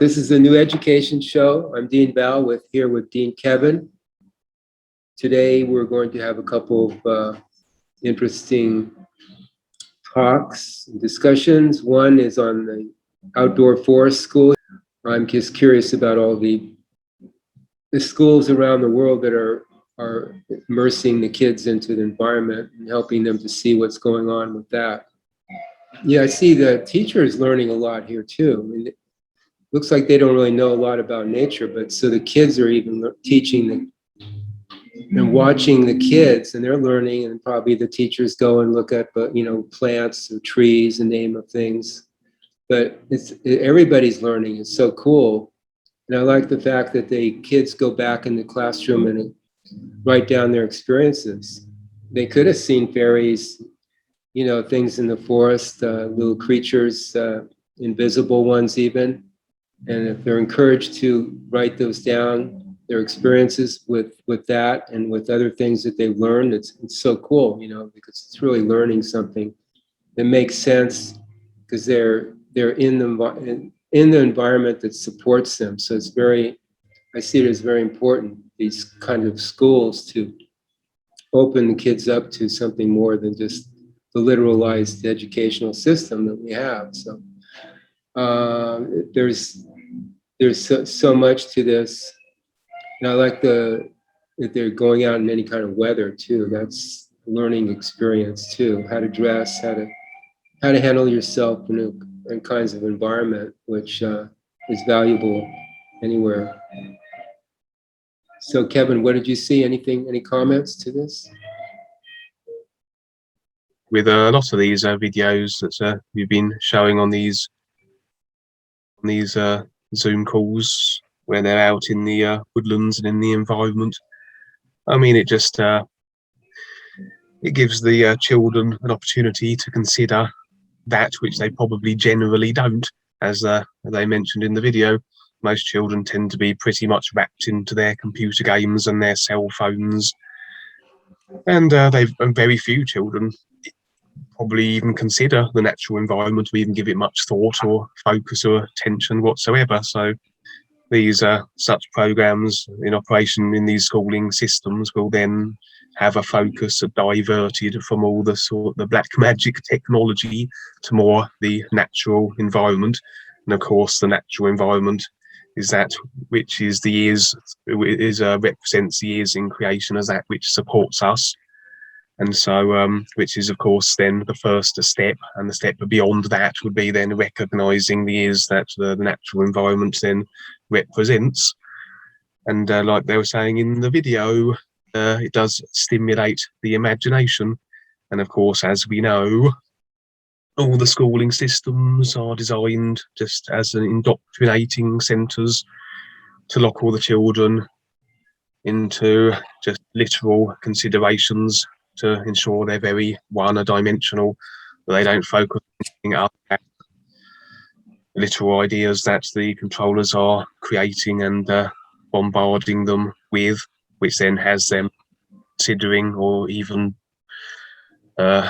This is the New Education Show. I'm Dean Val here with Dean Kevin. Today we're going to have a couple of interesting talks and discussions. One is on the outdoor forest school. I'm just curious about all the schools around the world that are immersing the kids into the environment and helping them to see what's going on with that. Yeah, I see the teachers learning a lot here too. I mean, it looks like they don't really know a lot about nature, but so the kids are even teaching and watching the kids, and they're learning, and probably the teachers go and look at, plants or trees and name of things. But everybody's learning. It's so cool. And I like the fact that the kids go back in the classroom and write down their experiences. They could have seen fairies, things in the forest, little creatures, invisible ones even. And if they're encouraged to write those down, their experiences with that and with other things that they've learned, it's so cool, because it's really learning something that makes sense because they're in the environment that supports them. So I see it as very important, these kind of schools, to open the kids up to something more than just the literalized educational system that we have. So there's so much to this. And I like that they're going out in any kind of weather too. That's a learning experience too. How to dress, how to handle yourself in kinds of environment, which is valuable anywhere. So Kevin, what did you see? Any comments to this? With a lot of these videos that we've been showing on these Zoom calls where they're out in the woodlands and in the environment, I mean, it just it gives the children an opportunity to consider that which they probably generally don't. As they mentioned in the video, most children tend to be pretty much wrapped into their computer games and their cell phones, and very few children probably even consider the natural environment or even give it much thought or focus or attention whatsoever. So these such programs in operation in these schooling systems will then have a focus diverted from all the black magic technology to more the natural environment. And of course, the natural environment is that which is represents the years in creation as that which supports us. And so, which is, of course, then the first step, and the step beyond that would be then recognizing the years that the natural environment then represents. And like they were saying in the video, it does stimulate the imagination. And of course, as we know, all the schooling systems are designed just as an indoctrinating centres to lock all the children into just literal considerations to ensure they're very one-dimensional, that they don't focus on anything other than literal ideas that the controllers are creating and bombarding them with, which then has them considering or even put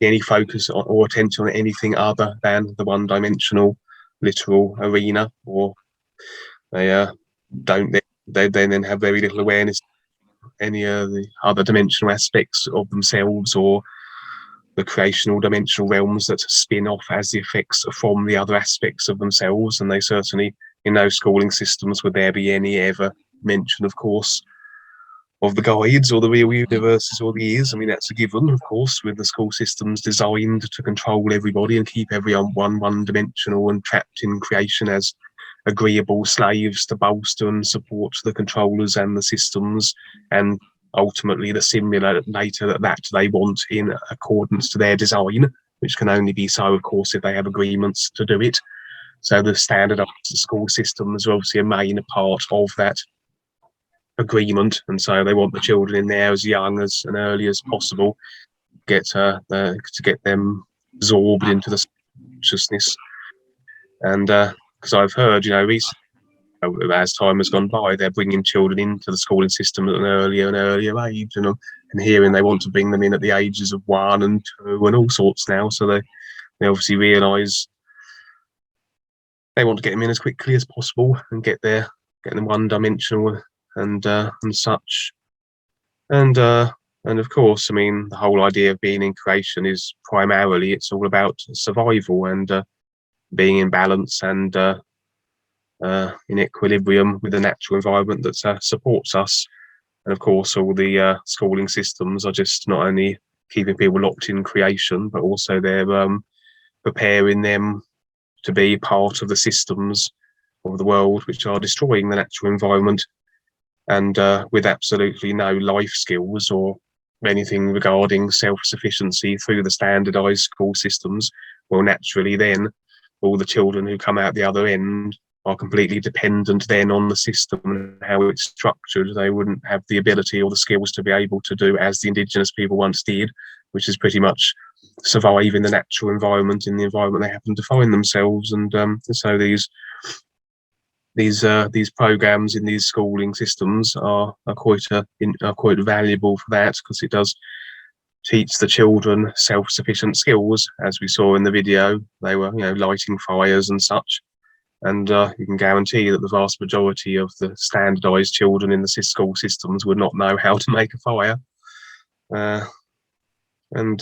any focus or attention on anything other than the one-dimensional literal arena, or they then have very little awareness any of the other dimensional aspects of themselves or the creational dimensional realms that spin off as the effects from the other aspects of themselves. And they certainly, in those schooling systems, would there be any ever mention, of course, of the guides or the real universes or the years? I mean, that's a given, of course, with the school systems designed to control everybody and keep everyone one-dimensional and trapped in creation as agreeable slaves to bolster and support the controllers and the systems, and ultimately the simulator that they want in accordance to their design, which can only be so, of course, if they have agreements to do it. So the standardized school systems are obviously a main part of that agreement, and so they want the children in there as young as and early as possible, to get them absorbed into the consciousness. And because I've heard, recently, as time has gone by, they're bringing children into the schooling system at an earlier and earlier age, and hearing they want to bring them in at the ages of 1 and 2 and all sorts now. So they obviously realise they want to get them in as quickly as possible and get them one-dimensional and such. And of course, I mean, the whole idea of being in creation is primarily it's all about survival and being in balance and in equilibrium with the natural environment that supports us. And of course, all the schooling systems are just not only keeping people locked in creation, but also they're preparing them to be part of the systems of the world which are destroying the natural environment, and with absolutely no life skills or anything regarding self-sufficiency through the standardized school systems. Well, naturally then all the children who come out the other end are completely dependent then on the system and how it's structured. They wouldn't have the ability or the skills to be able to do as the indigenous people once did, which is pretty much survive in the natural environment, in the environment they happen to find themselves. And so these programs in these schooling systems are quite valuable for that, because it does teach the children self-sufficient skills. As we saw in the video, they were lighting fires and such, and you can guarantee that the vast majority of the standardized children in the school systems would not know how to make a fire. And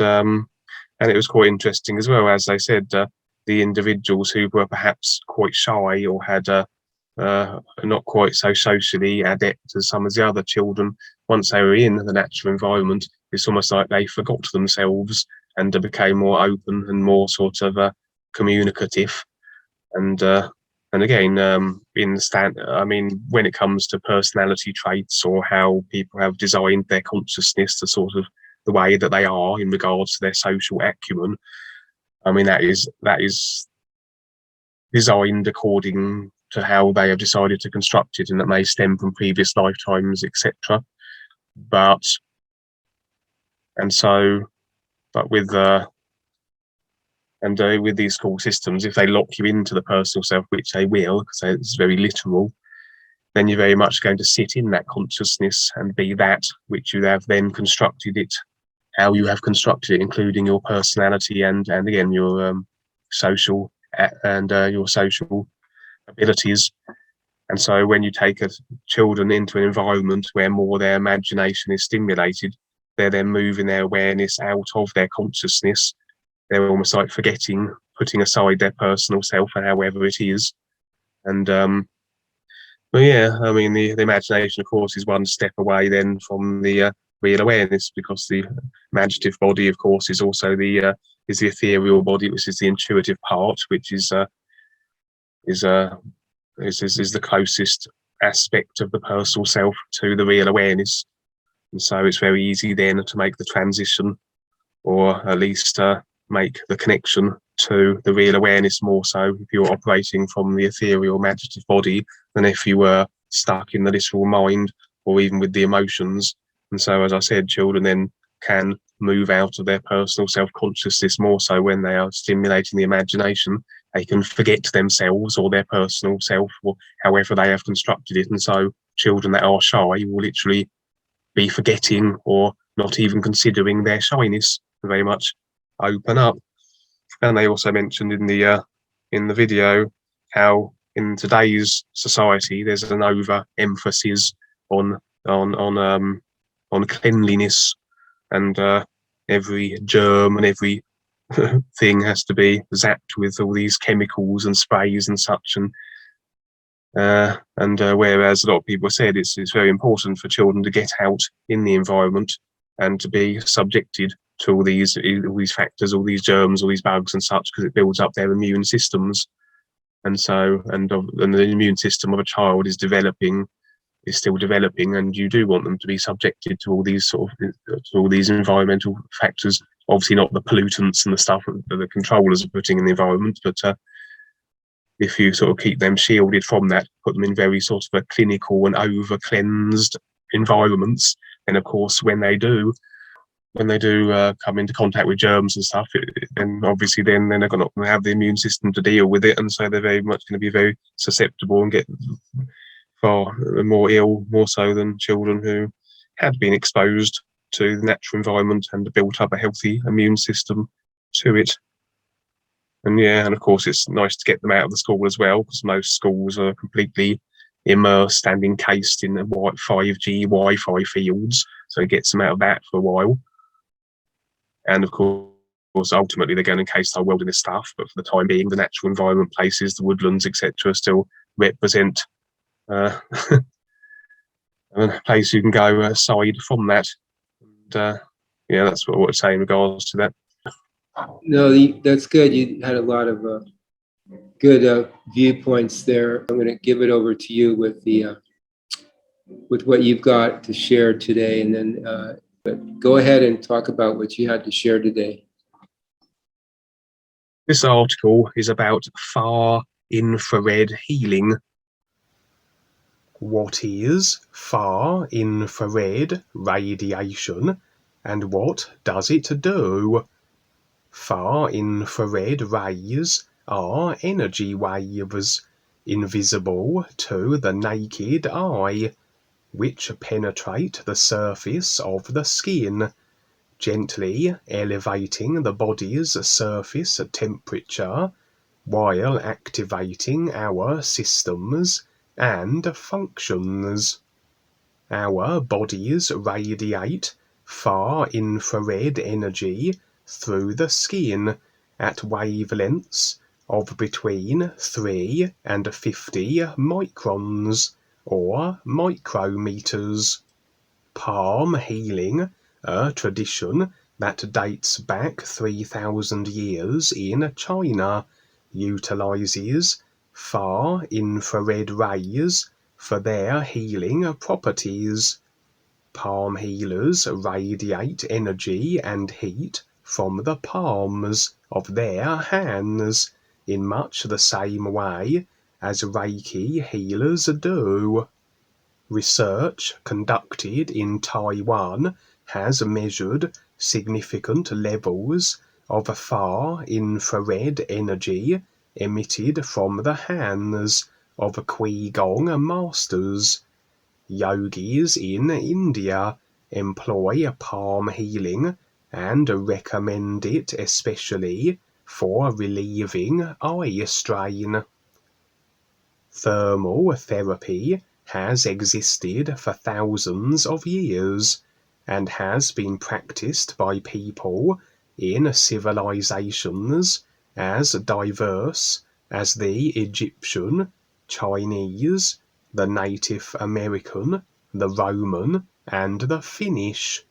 it was quite interesting as well, as they said, the individuals who were perhaps quite shy or had not quite so socially adept as some of the other children, once they were in the natural environment, it's almost like they forgot themselves and became more open and more sort of communicative. And again, I mean, when it comes to personality traits or how people have designed their consciousness to sort of the way that they are in regards to their social acumen, I mean, that is designed according to how they have decided to construct it, and that may stem from previous lifetimes, etc. But with these school systems, if they lock you into the personal self, which they will, because it's very literal, then you're very much going to sit in that consciousness and be that which you have then constructed it, how you have constructed it, including your personality and again your social and your social abilities. And so when you take children into an environment where more their imagination is stimulated, they're then moving their awareness out of their consciousness. They're almost like putting aside their personal self and however it is. And but yeah, I mean, the imagination, of course, is one step away then from the real awareness, because the imaginative body, of course, is also the ethereal body, which is the intuitive part, which is the closest aspect of the personal self to the real awareness. And so it's very easy then to make the transition, or at least make the connection to the real awareness more so if you're operating from the ethereal imaginative body than if you were stuck in the literal mind or even with the emotions. And so, as I said, children then can move out of their personal self-consciousness more so when they are stimulating the imagination. They can forget themselves or their personal self or however they have constructed it. And so children that are shy will literally be forgetting or not even considering their shyness, very much open up. And they also mentioned in the video how in today's society there's an over-emphasis on cleanliness, and every germ and every thing has to be zapped with all these chemicals and sprays and such. And whereas a lot of people said it's very important for children to get out in the environment and to be subjected to all these factors, all these germs, all these bugs and such, because it builds up their immune systems. And so, and the immune system of a child is still developing, and you do want them to be subjected to all these environmental factors. Obviously not the pollutants and the stuff that the controllers are putting in the environment, but if you sort of keep them shielded from that, put them in very sort of a clinical and over cleansed environments, then of course when they do come into contact with germs and stuff, then obviously then they're not going to have the immune system to deal with it, and so they're very much going to be very susceptible and get far more ill, more so than children who had been exposed to the natural environment and built up a healthy immune system to it. And yeah, and of course it's nice to get them out of the school as well, because most schools are completely immersed and encased in the 5G Wi-Fi fields, so it gets them out of that for a while. And of course, ultimately they're going to encase the whole world in this stuff, but for the time being, the natural environment places, the woodlands, etc., still represent a place you can go aside from that. And yeah, that's what I'd say in regards to that. No, that's good. You had a lot of good viewpoints there. I'm going to give it over to you with the with what you've got to share today, and then but go ahead and talk about what you had to share today. This article is about far infrared healing. What is far infrared radiation and what does it do? Far infrared rays are energy waves, invisible to the naked eye, which penetrate the surface of the skin, gently elevating the body's surface temperature while activating our systems and functions. Our bodies radiate far infrared energy through the skin at wavelengths of between 3 and 50 microns, or micrometers. Palm healing, a tradition that dates back 3,000 years in China, utilizes far infrared rays for their healing properties. Palm healers radiate energy and heat from the palms of their hands in much the same way as Reiki healers do. Research conducted in Taiwan has measured significant levels of far infrared energy emitted from the hands of Qigong masters. Yogis in India employ palm healing and recommend it especially for relieving eye strain. Thermal therapy has existed for thousands of years and has been practiced by people in civilizations as diverse as the Egyptian, Chinese, the Native American, the Roman, and the Finnish.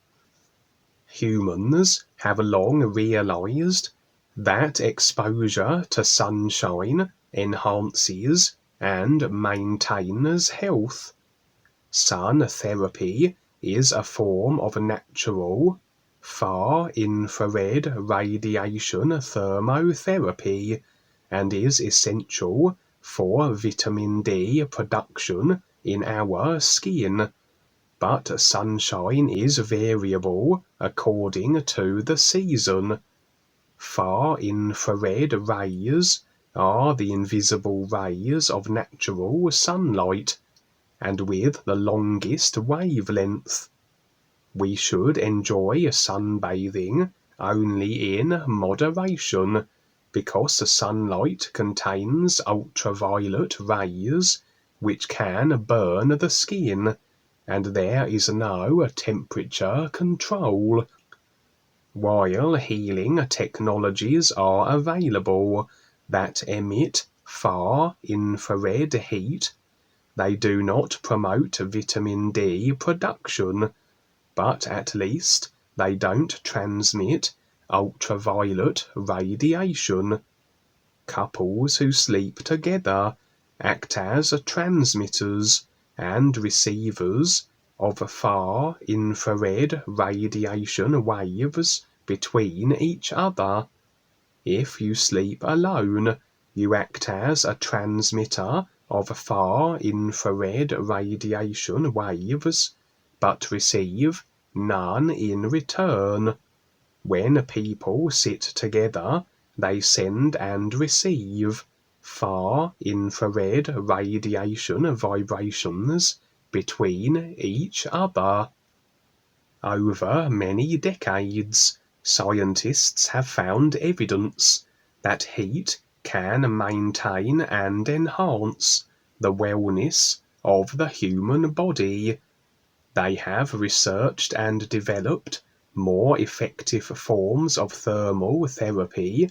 Humans have long realized that exposure to sunshine enhances and maintains health. Sun therapy is a form of natural, far infrared radiation thermotherapy and is essential for vitamin D production in our skin. But sunshine is variable according to the season. Far infrared rays are the invisible rays of natural sunlight, and with the longest wavelength. We should enjoy sunbathing only in moderation, because the sunlight contains ultraviolet rays which can burn the skin, and there is no temperature control. While healing technologies are available that emit far infrared heat, they do not promote vitamin D production, but at least they don't transmit ultraviolet radiation. Couples who sleep together act as transmitters and receivers of far infrared radiation waves between each other. If you sleep alone, you act as a transmitter of far infrared radiation waves, but receive none in return. When people sit together, they send and receive far infrared radiation vibrations between each other. Over many decades, scientists have found evidence that heat can maintain and enhance the wellness of the human body. They have researched and developed more effective forms of thermal therapy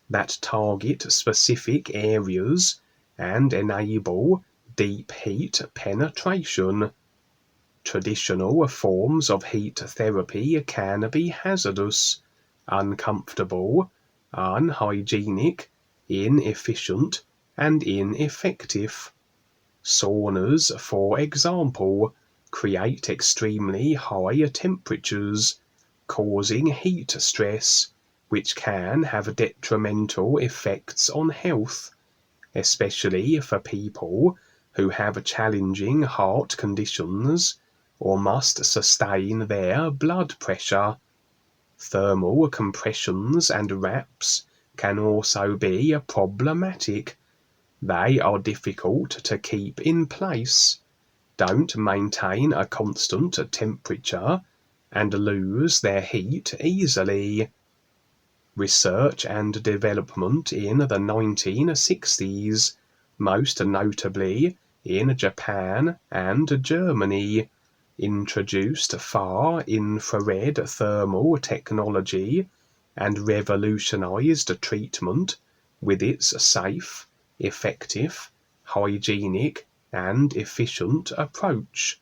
that target specific areas and enable deep heat penetration. Traditional forms of heat therapy can be hazardous, uncomfortable, unhygienic, inefficient, and ineffective. Saunas, for example, create extremely high temperatures, causing heat stress, which can have detrimental effects on health, especially for people who have challenging heart conditions or must sustain their blood pressure. Thermal compressions and wraps can also be problematic. They are difficult to keep in place, don't maintain a constant temperature, and lose their heat easily. Research and development in the 1960s, most notably in Japan and Germany, introduced far-infrared thermal technology and revolutionized treatment with its safe, effective, hygienic, and efficient approach.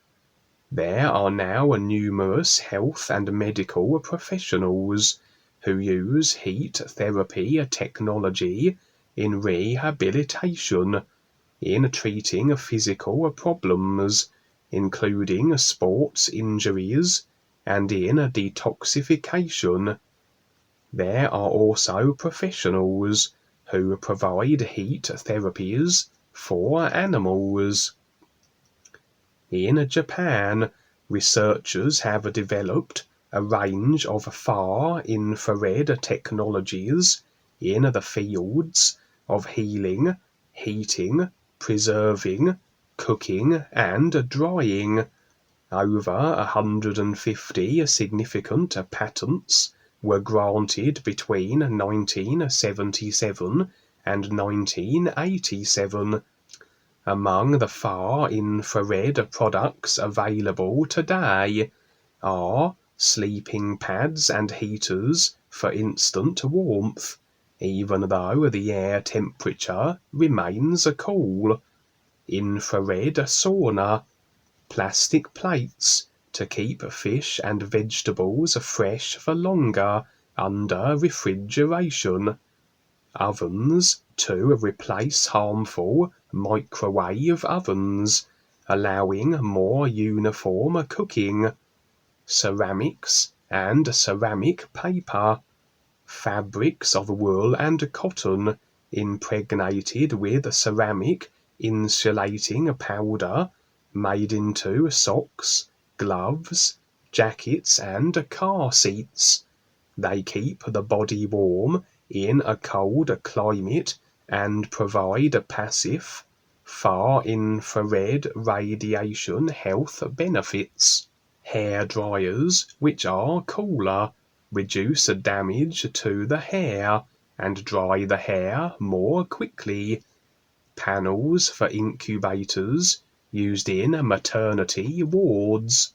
There are now numerous health and medical professionals who use heat therapy technology in rehabilitation, in treating physical problems, including sports injuries, and in detoxification. There are also professionals who provide heat therapies for animals. In Japan, researchers have developed a range of far-infrared technologies in the fields of healing, heating, preserving, cooking, and drying. Over 150 significant patents were granted between 1977 and 1987. Among the far-infrared products available today are sleeping pads and heaters for instant warmth, even though the air temperature remains cool, infrared sauna, plastic plates to keep fish and vegetables fresh for longer under refrigeration, ovens to replace harmful microwave ovens, allowing more uniform cooking, ceramics and ceramic paper, fabrics of wool and cotton impregnated with ceramic insulating powder made into socks, gloves, jackets, and car seats. They keep the body warm in a cold climate and provide passive, far-infrared radiation health benefits. Hair dryers, which are cooler, reduce damage to the hair and dry the hair more quickly. Panels for incubators used in maternity wards.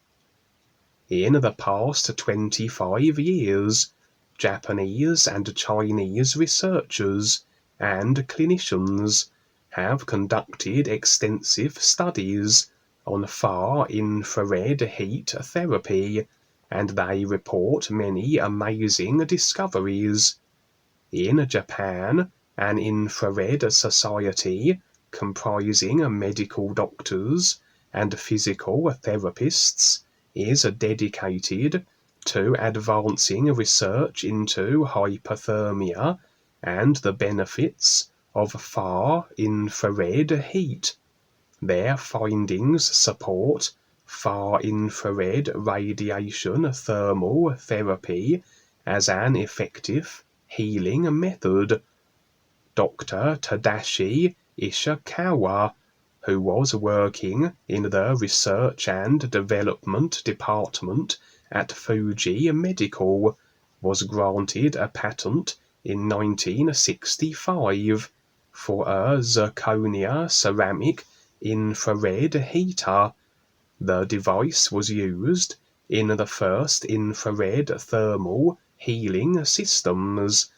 In the past 25 years, Japanese and Chinese researchers and clinicians have conducted extensive studies on far-infrared heat therapy, and they report many amazing discoveries. In Japan, an infrared society comprising medical doctors and physical therapists is dedicated to advancing research into hypothermia and the benefits of far-infrared heat. Their findings support far-infrared radiation thermal therapy as an effective healing method. Dr. Tadashi Ishikawa, who was working in the Research and Development Department at Fuji Medical, was granted a patent in 1965 for a zirconia ceramic infrared heater. The device was used in the first infrared thermal healing systems.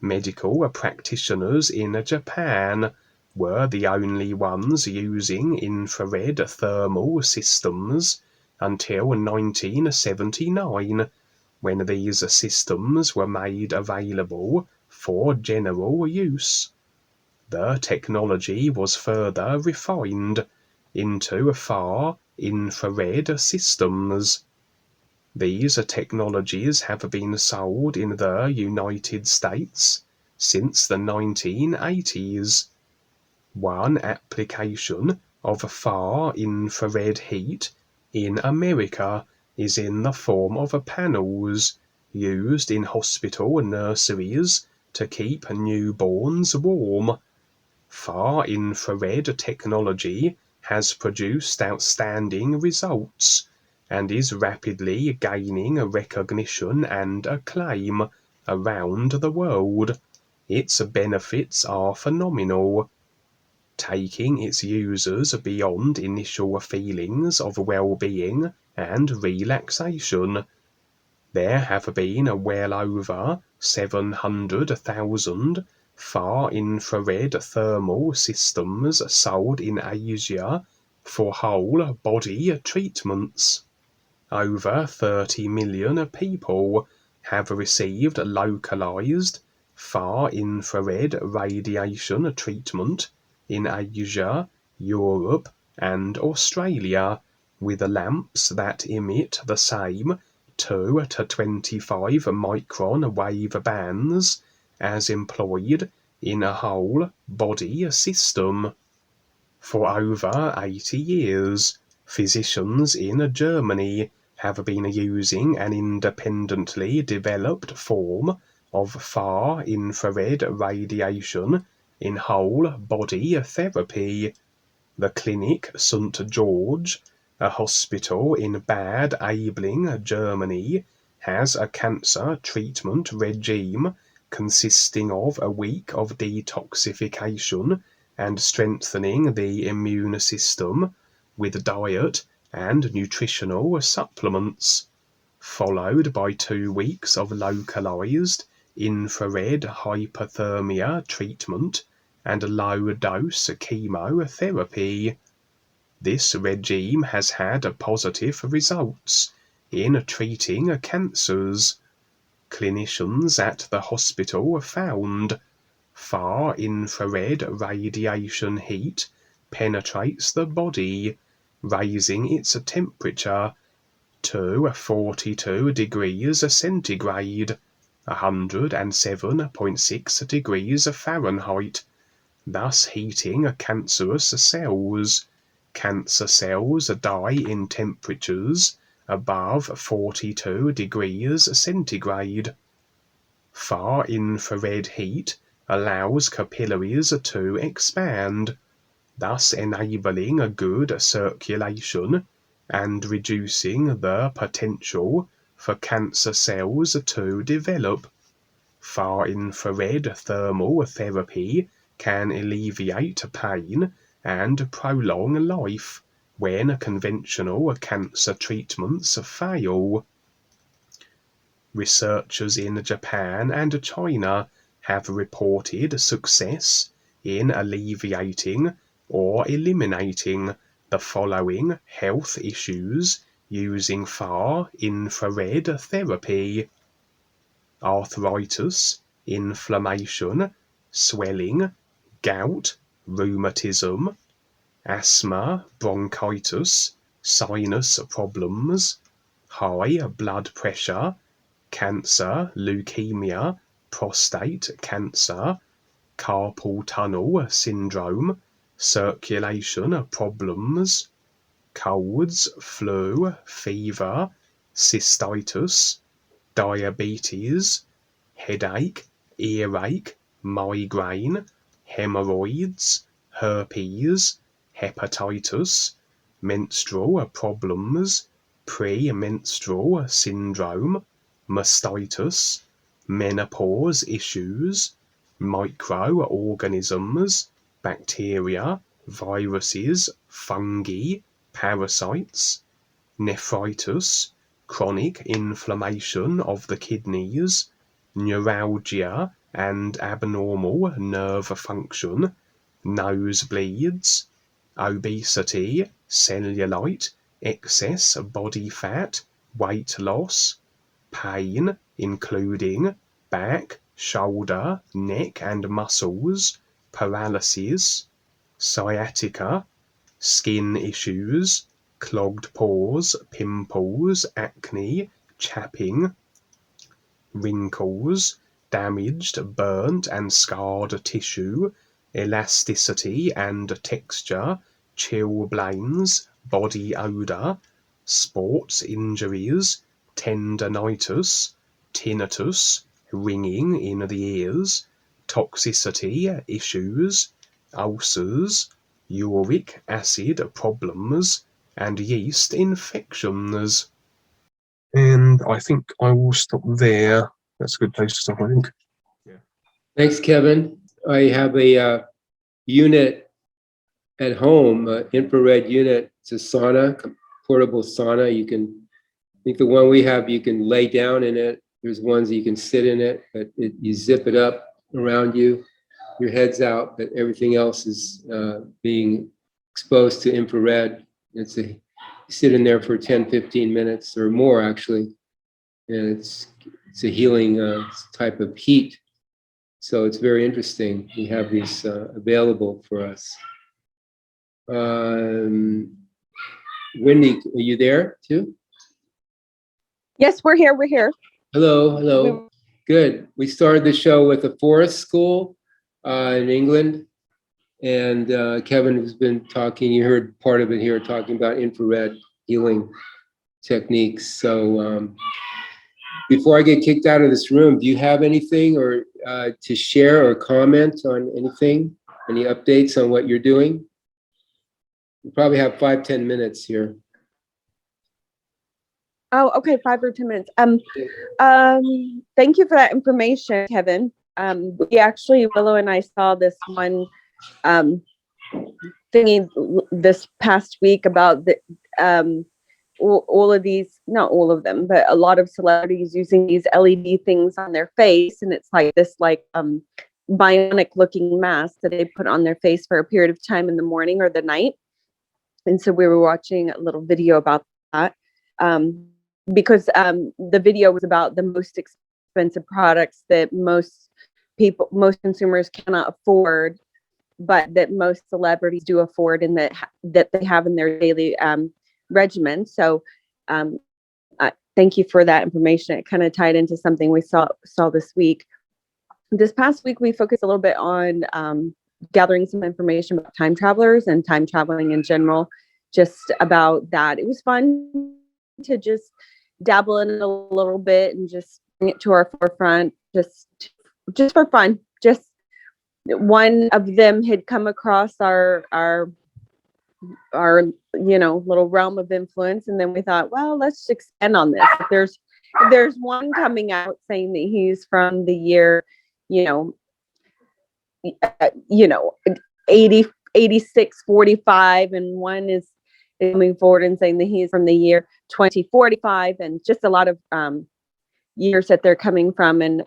Medical practitioners in Japan were the only ones using infrared thermal systems until 1979, when these systems were made available for general use. The technology was further refined into far infrared systems. These technologies have been sold in the United States since the 1980s. One application of far infrared heat in America is in the form of panels used in hospital nurseries to keep newborns warm. Far infrared technology has produced outstanding results and is rapidly gaining recognition and acclaim around the world. Its benefits are phenomenal, taking its users beyond initial feelings of well-being and relaxation. There have been well over 700,000 far-infrared thermal systems sold in Asia for whole-body treatments. Over 30 million people have received localized far-infrared radiation treatment in Asia, Europe, and Australia, with lamps that emit the same 2 to 25 micron wave bands as employed in a whole body system. For over 80 years, physicians in Germany have been using an independently developed form of far infrared radiation in whole body therapy. The Clinic St. George, a hospital in Bad Aibling, Germany, has a cancer treatment regime consisting of a week of detoxification and strengthening the immune system with diet and nutritional supplements, followed by 2 weeks of localized infrared hypothermia treatment and low-dose chemotherapy. This regime has had positive results in treating cancers. Clinicians at the hospital found far infrared radiation heat penetrates the body, raising its temperature to 42 degrees centigrade, 107.6 degrees Fahrenheit, thus heating cancerous cells. Cancer cells die in temperatures above 42 degrees centigrade. Far infrared heat allows capillaries to expand, thus enabling a good circulation and reducing the potential for cancer cells to develop. Far infrared thermal therapy can alleviate pain and prolong life when conventional cancer treatments fail. Researchers in Japan and China have reported success in alleviating or eliminating the following health issues using far infrared therapy: arthritis, inflammation, swelling, gout, rheumatism, asthma, bronchitis, sinus problems, high blood pressure, cancer, leukemia, prostate cancer, carpal tunnel syndrome, circulation problems, colds, flu, fever, cystitis, diabetes, headache, earache, migraine, hemorrhoids, herpes, hepatitis, menstrual problems, premenstrual syndrome, mastitis, menopause issues, microorganisms, bacteria, viruses, fungi, parasites, nephritis, chronic inflammation of the kidneys, neuralgia and abnormal nerve function, nosebleeds, obesity, cellulite, excess body fat, weight loss, pain, including back, shoulder, neck and muscles, paralysis, sciatica, skin issues, clogged pores, pimples, acne, chapping, wrinkles, damaged, burnt and scarred tissue, elasticity and texture, chilblains, body odor, sports injuries, tendinitis, tinnitus, ringing in the ears, toxicity issues, ulcers, uric acid problems, and yeast infections. And I think I will stop there. That's a good place to stop, I think. Yeah. Thanks, Kevin. I have a unit at home, infrared unit. It's a sauna, portable sauna. You can, I think the one we have, you can lay down in it. There's ones that you can sit in it, but you zip it up around you. Your head's out, but everything else is being exposed to infrared. It's a, you sit in there for 10, 15 minutes or more, actually. And it's a healing type of heat. So it's very interesting. We have these available for us. Wendy, are you there too? Yes, we're here. We're here. Hello, hello. Good. We started the show with a forest school in England. And Kevin has been talking, you heard part of it here, talking about infrared healing techniques. So before I get kicked out of this room, do you have anything or to share or comment on anything? Any updates on what you're doing? We probably have 5-10 minutes here. Oh, okay, 5 or 10 minutes. Thank you for that information, Kevin. We actually, Willow and I saw this one thingy this past week about the all of these, not all of them, but a lot of celebrities using these LED things on their face, and it's like this bionic looking mask that they put on their face for a period of time in the morning or the night. And so we were watching a little video about that because the video was about the most expensive products that most consumers cannot afford, but that most celebrities do afford and that they have in their daily regimen. So thank you for that information. It kind of tied into something we saw this week. This past week, we focused a little bit on gathering some information about time travelers and time traveling in general, just about that. It was fun to just dabble in it a little bit and just bring it to our forefront, just for fun. Just one of them had come across our little realm of influence, and then we thought, well, let's expand on this. If there's one coming out saying that he's from the year 8645, and one is coming forward and saying that he's from the year 2045, and just a lot of years that they're coming from, and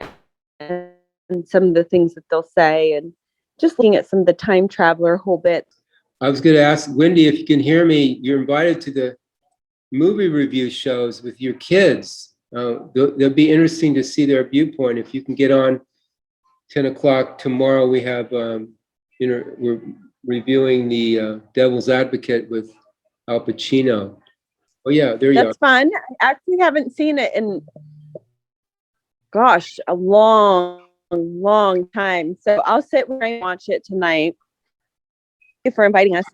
some of the things that they'll say, and just looking at some of the time traveler whole bit. I was going to ask Wendy, if you can hear me, you're invited to the movie review shows with your kids. They'll be interesting to see their viewpoint. If you can get on 10 o'clock tomorrow, we have, we're reviewing the Devil's Advocate with Al Pacino. Oh yeah, there you are. That's fun. I actually haven't seen it in, gosh, a long time. So I'll sit where I watch it tonight. Thank you for inviting us.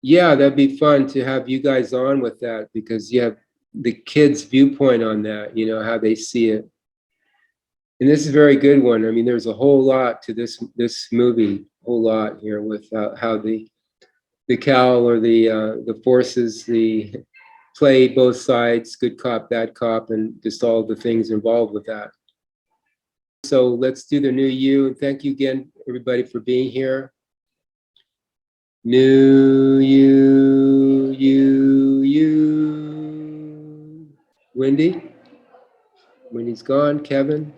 Yeah, that'd be fun to have you guys on with that, because you have the kids' viewpoint on that, how they see it. And this is a very good one. I mean, there's a whole lot to this movie, a whole lot here with how the Cal or the forces, play both sides, good cop, bad cop, and just all the things involved with that. So let's do the NUUU. And thank you again, everybody, for being here. NUUU. Wendy? Wendy's gone. Kevin?